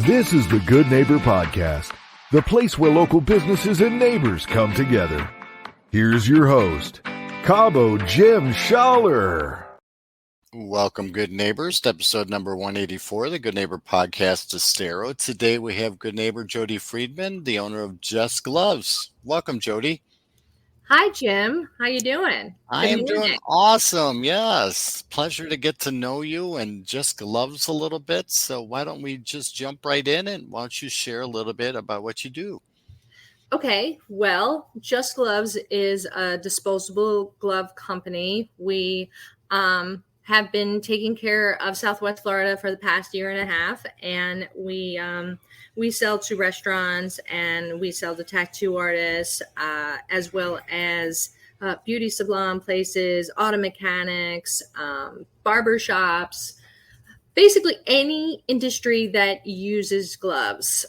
This is the Good Neighbor Podcast, the place where local businesses and neighbors come together. Here's your host, Cabo Jim Schaller. Welcome, good neighbors, to episode number 184, the Good Neighbor Podcast Estero. Today we have good neighbor Jodie Friedman, the owner of Just Gloves. Welcome, Jodie. Hi, Jim. How you doing? I am doing awesome. Yes. Pleasure to get to know you and Just Gloves a little bit. So why don't we just jump right in, and why don't you share a little bit about what you do? Okay. Well, Just Gloves is a disposable glove company. We have been taking care of Southwest Florida for the past year and a half, and we sell to restaurants and we sell to tattoo artists, as well as beauty salon places, auto mechanics, barber shops, basically any industry that uses gloves.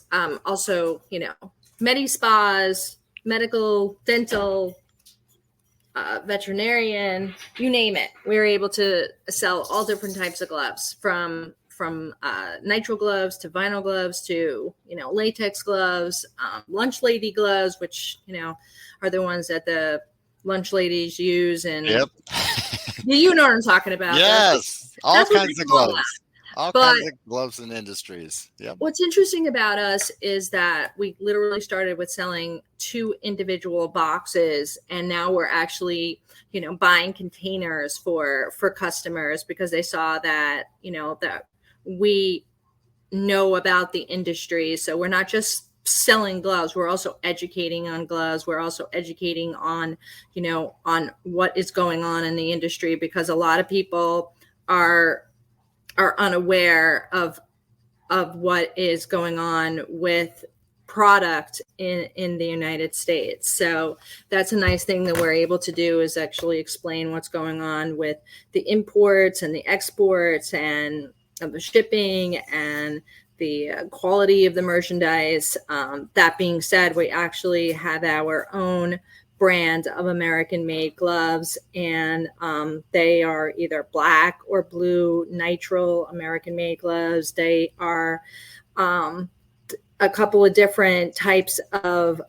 Also, medi spas, medical, dental, veterinarian, you name it. We're able to sell all different types of gloves, from nitrile gloves to vinyl gloves to latex gloves, lunch lady gloves, which are the ones that the lunch ladies use, and Yep. you know what I'm talking about. Yes, all kinds of gloves. All kinds of gloves and industries. Yep. What's interesting about us is that we literally started with selling 2 individual boxes, and now we're actually, buying containers for customers because they saw that, that we know about the industry. So we're not just selling gloves. We're also educating on gloves. We're also educating on, on what is going on in the industry, because a lot of people are unaware of what is going on with product in the United States. So that's a nice thing that we're able to do, is actually explain what's going on with the imports and the exports and the shipping and the quality of the merchandise. That being said, we actually have our own brand of American-made gloves, and they are either black or blue nitrile American-made gloves. They are a couple of different types of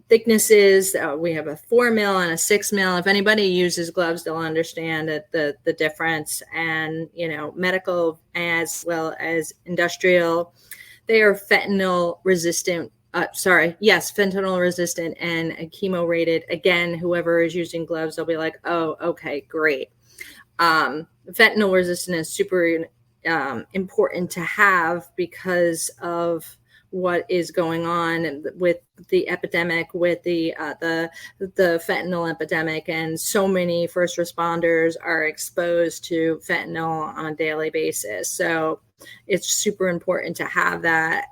thicknesses. We have a 4 mil and a 6 mil. If anybody uses gloves, they'll understand the difference. And medical as well as industrial. They are fentanyl resistant. Fentanyl resistant and chemo rated. Again, whoever is using gloves, they'll be like, oh, okay, great. Fentanyl resistant is super important to have because of what is going on with the epidemic, with the fentanyl epidemic, and so many first responders are exposed to fentanyl on a daily basis. So it's super important to have that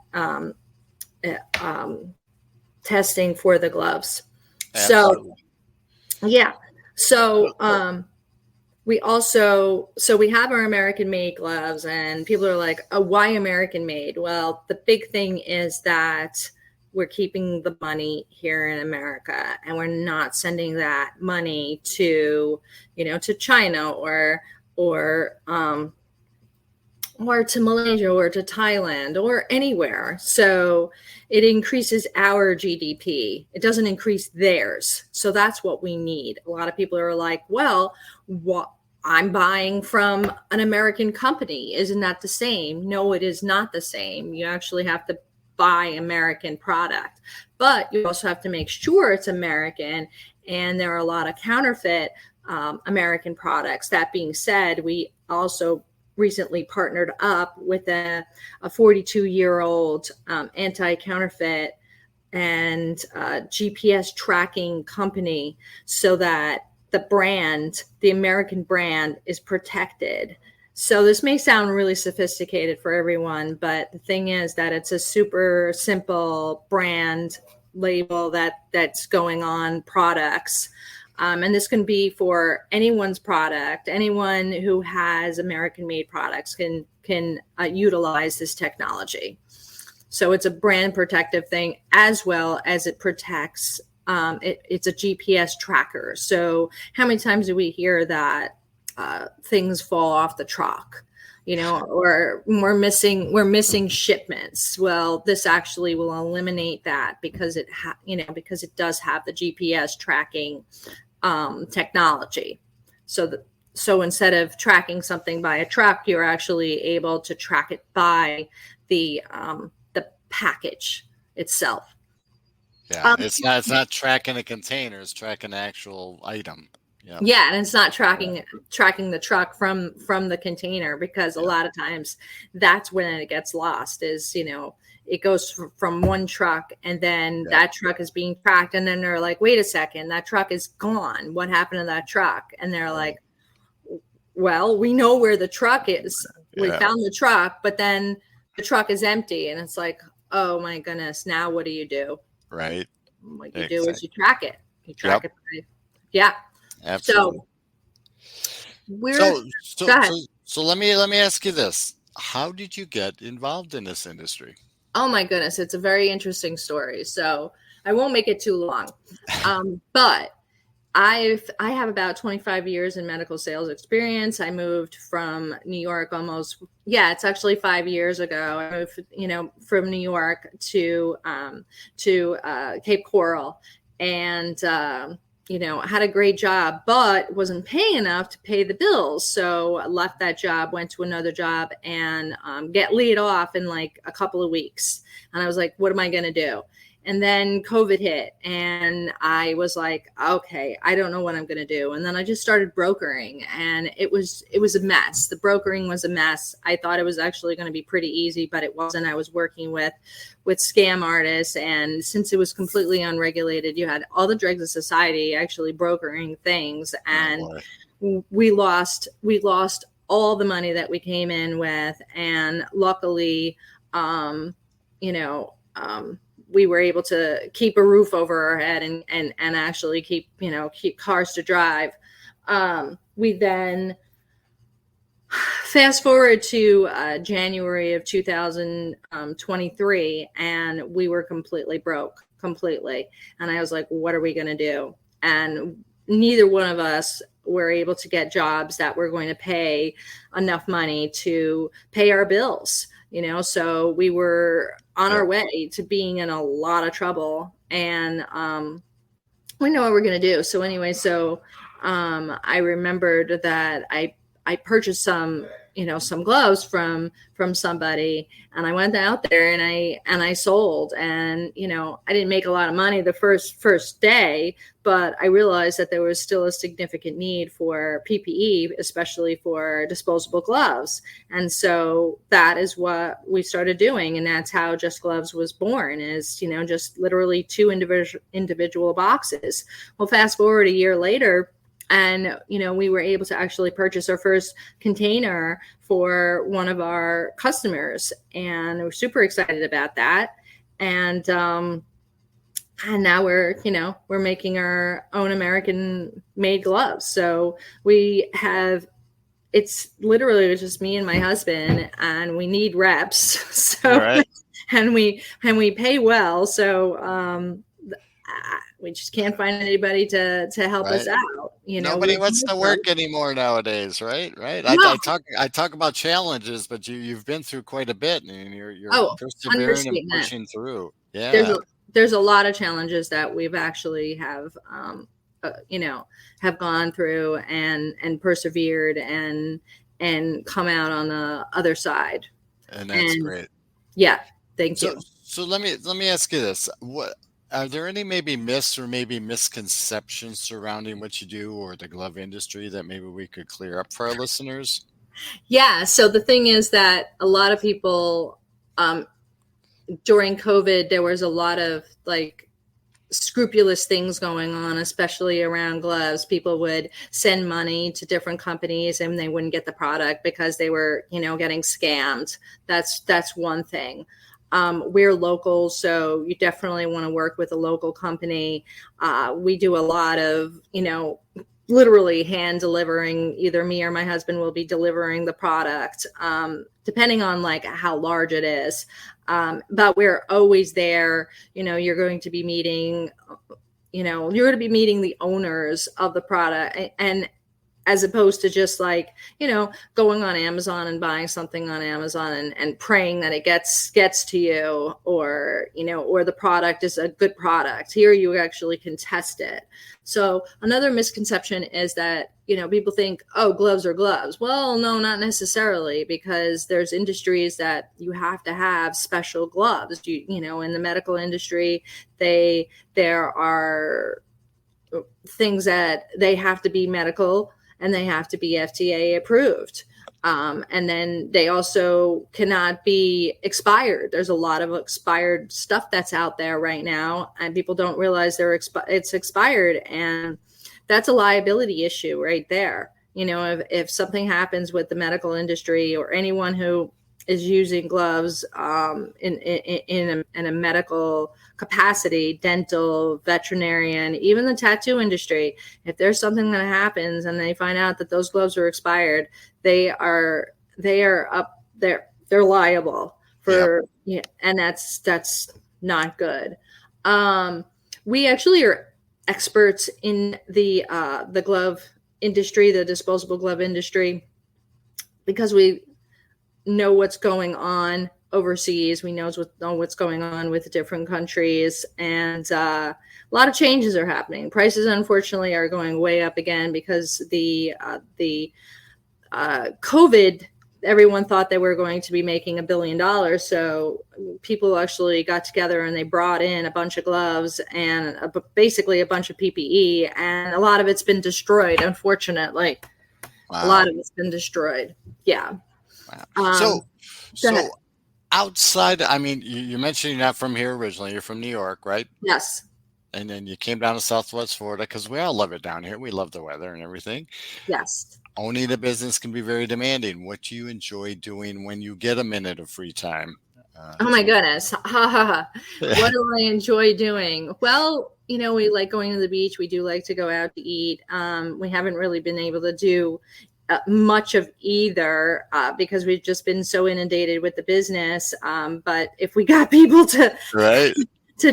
testing for the gloves. Absolutely. We have our American made gloves, and people are like, oh, why American made? Well, the big thing is that we're keeping the money here in America, and we're not sending that money to China or to Malaysia or to Thailand or anywhere. So it increases our GDP. It doesn't increase theirs. So that's what we need. A lot of people are like, well, I'm buying from an American company. Isn't that the same? No, it is not the same. You actually have to buy American product, but you also have to make sure it's American. And there are a lot of counterfeit American products. That being said, we also recently partnered up with a 42-year-old anti-counterfeit and GPS tracking company, so that the American brand is protected. So this may sound really sophisticated for everyone, but the thing is that it's a super simple brand label that's going on products. And this can be for anyone's product. Anyone who has American-made products can utilize this technology. So it's a brand protective thing, as well as it protects. It's a GPS tracker. So how many times do we hear that things fall off the truck? or we're missing shipments. Well, this actually will eliminate that because because it does have the GPS tracking technology. So instead of tracking something by a truck, you're actually able to track it by the package itself. Yeah, it's not tracking a container; it's tracking an actual item. Yeah. Yeah, and it's not tracking the truck from the container, because a lot of times that's when it gets lost. Is it goes from one truck, and then that truck is being tracked, and then they're like, wait a second, that truck is gone. What happened to that truck? And they're like, well, we know where the truck is. We found the truck, but then the truck is empty, and it's like, oh my goodness, now what do you do? Right. What you do is you track it. You track it. Absolutely. So go ahead. So let me ask you this: how did you get involved in this industry? Oh my goodness, it's a very interesting story. So I won't make it too long, but I have about 25 years in medical sales experience. I moved from New York it's actually 5 years ago. I moved, from New York to Cape Coral, and had a great job, but wasn't paying enough to pay the bills. So I left that job, went to another job, and get laid off in like a couple of weeks. And I was like, what am I going to do? And then COVID hit, and I was like, okay, I don't know what I'm going to do. And then I just started brokering, and it was a mess. The brokering was a mess. I thought it was actually going to be pretty easy, but it wasn't. I was working with scam artists, and since it was completely unregulated, you had all the dregs of society actually brokering things, and we lost all the money that we came in with. And luckily, we were able to keep a roof over our head and actually keep cars to drive. We then fast forward to January of 2023, and we were completely broke. And I was like, what are we going to do? And neither one of us were able to get jobs that were going to pay enough money to pay our bills. So we were on our way to being in a lot of trouble, and we know what we're going to do. So anyway, I remembered that I purchased some gloves from somebody, and I went out there and I sold, and I didn't make a lot of money the first day, but I realized that there was still a significant need for PPE, especially for disposable gloves. And so that is what we started doing, and that's how Just Gloves was born, is just literally 2 individual boxes. Well, fast forward a year later, and, we were able to actually purchase our first container for one of our customers, and we're super excited about that. And now we're making our own American made gloves. So it's literally just me and my husband, and we need reps. So, and we pay well. So, we just can't find anybody to help us out. Nobody wants to work anymore nowadays, right? No. I talk about challenges, but you've been through quite a bit, and you're persevering and pushing through. Yeah, there's a lot of challenges that we've actually have gone through and persevered and come out on the other side. And that's great. Yeah, thank you. So let me ask you this: are there any maybe myths or maybe misconceptions surrounding what you do or the glove industry that maybe we could clear up for our listeners? Yeah. So the thing is that a lot of people, during COVID, there was a lot of scrupulous things going on, especially around gloves. People would send money to different companies and they wouldn't get the product because they were, getting scammed. That's one thing. We're local, so you definitely want to work with a local company. We do a lot of, literally hand delivering. Either me or my husband will be delivering the product, depending on how large it is. But we're always there. You're going to be meeting, the owners of the product. And as opposed to just like, going on Amazon and buying something on Amazon and praying that it gets to you, or, or the product is a good product. Here you actually can test it. So another misconception is that, people think, oh, gloves are gloves. Well, no, not necessarily, because there's industries that you have to have special gloves. In the medical industry, there are things that they have to be medical and they have to be FDA approved. And then they also cannot be expired. There's a lot of expired stuff that's out there right now, and people don't realize it's expired, and that's a liability issue right there. If something happens with the medical industry or anyone who is using gloves in a medical capacity, dental, veterinarian, even the tattoo industry, if there's something that happens and they find out that those gloves are expired, they are up there. They're liable for, and that's not good. We actually are experts in the glove industry, the disposable glove industry, because we know what's going on overseas. We know what's going on with different countries, and a lot of changes are happening. Prices, unfortunately, are going way up again because the COVID. Everyone thought they were going to be making $1 billion, so people actually got together and they brought in a bunch of gloves and basically a bunch of PPE, and a lot of it's been destroyed, unfortunately. Wow. A lot of it's been destroyed. Yeah. Wow. So outside, I mean, you mentioned you're not from here originally. You're from New York, right? Yes. And then you came down to Southwest Florida because we all love it down here. We love the weather and everything. Yes. Owning a business can be very demanding. What do you enjoy doing when you get a minute of free time? Oh my goodness. Ha ha ha. What do I enjoy doing? Well, we like going to the beach. We do like to go out to eat. We haven't really been able to do much of either because we've just been so inundated with the business. But if we got people to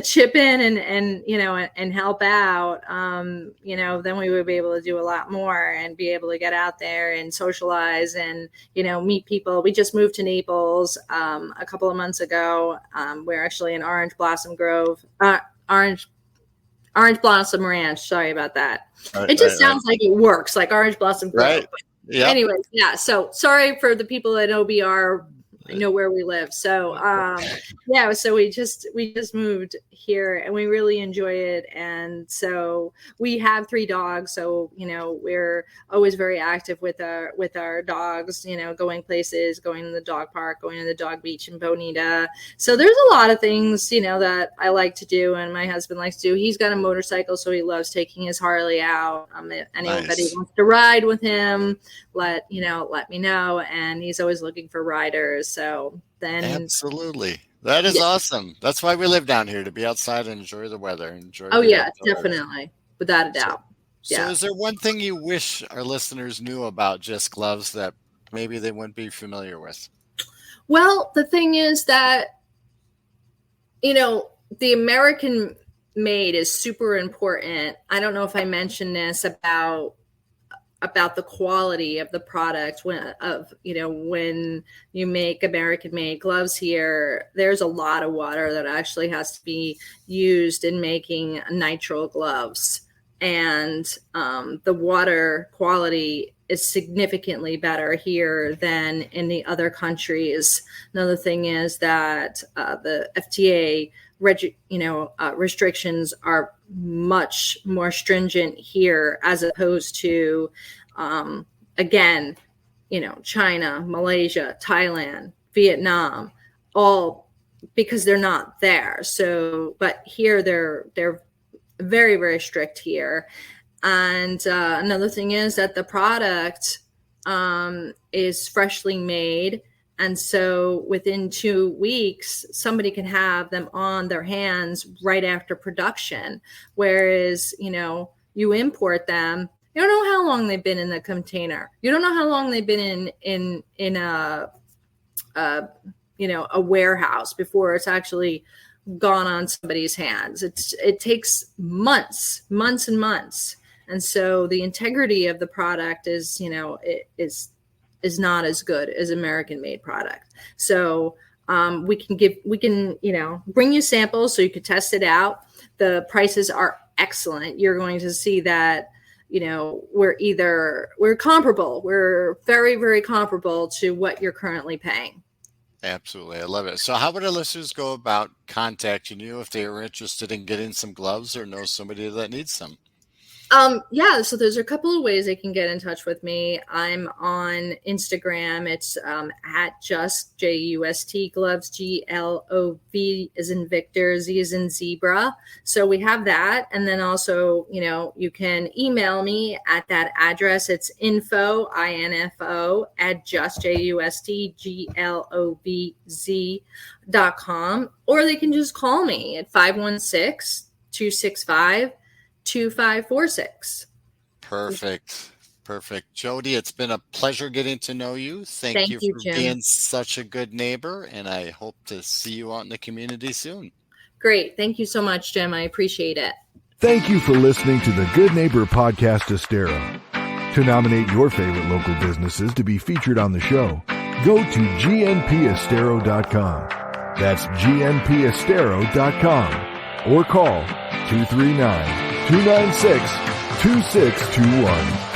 chip in and help out, then we would be able to do a lot more and be able to get out there and socialize and, meet people. We just moved to Naples a couple of months ago. We're actually in Orange Blossom Ranch. Sorry about that. It just sounds like it works, like Orange Blossom Grove. Right. Yeah. Anyway, yeah. So sorry for the people at OBR. I know where we live. So, so we just moved here and we really enjoy it. And so we have 3 dogs. So, we're always very active with our dogs, going places, going to the dog park, going to the dog beach in Bonita. So there's a lot of things, that I like to do and my husband likes to do. He's got a motorcycle, so he loves taking his Harley out. If anybody wants to ride with him, let me know. And he's always looking for riders. So then absolutely. That is awesome. That's why we live down here, to be outside and enjoy the weather. Definitely. Without a doubt. So is there one thing you wish our listeners knew about Just Gloves that maybe they wouldn't be familiar with? Well, the thing is that, the American made is super important. I don't know if I mentioned this about the quality of the product when you make American made gloves here. There's a lot of water that actually has to be used in making nitrile gloves, and the water quality is significantly better here than in the other countries. Another thing is that the FDA restrictions are much more stringent here as opposed to China, Malaysia, Thailand, Vietnam, all because they're not there. So, but here they're very, very strict here. And another thing is that the product is freshly made. And so within 2 weeks, somebody can have them on their hands right after production. Whereas, you import them, you don't know how long they've been in the container. You don't know how long they've been in a warehouse before it's actually gone on somebody's hands. It takes months and months. And so the integrity of the product is, is not as good as American made product. So we can, bring you samples so you could test it out. The prices are excellent. You're going to see that, we're comparable. We're very, very comparable to what you're currently paying. Absolutely. I love it. So how would our listeners go about contacting you if they are interested in getting some gloves or know somebody that needs some? So there's a couple of ways they can get in touch with me. I'm on Instagram. It's at just gloves, GLOV as in Victor, Z as in zebra. So we have that. And then also, you can email me at that address. It's info at justglobz.com, or they can just call me at 516-265-2546. Perfect. Jodie, it's been a pleasure getting to know you. Thank you for Jim. being such a good neighbor, and I hope to see you out in the community soon. Great. Thank you so much, Jim. I appreciate it. Thank you for listening to the Good Neighbor Podcast Estero. To nominate your favorite local businesses to be featured on the show, go to gnpestero.com. That's gnpestero.com, or call 239-296-2621.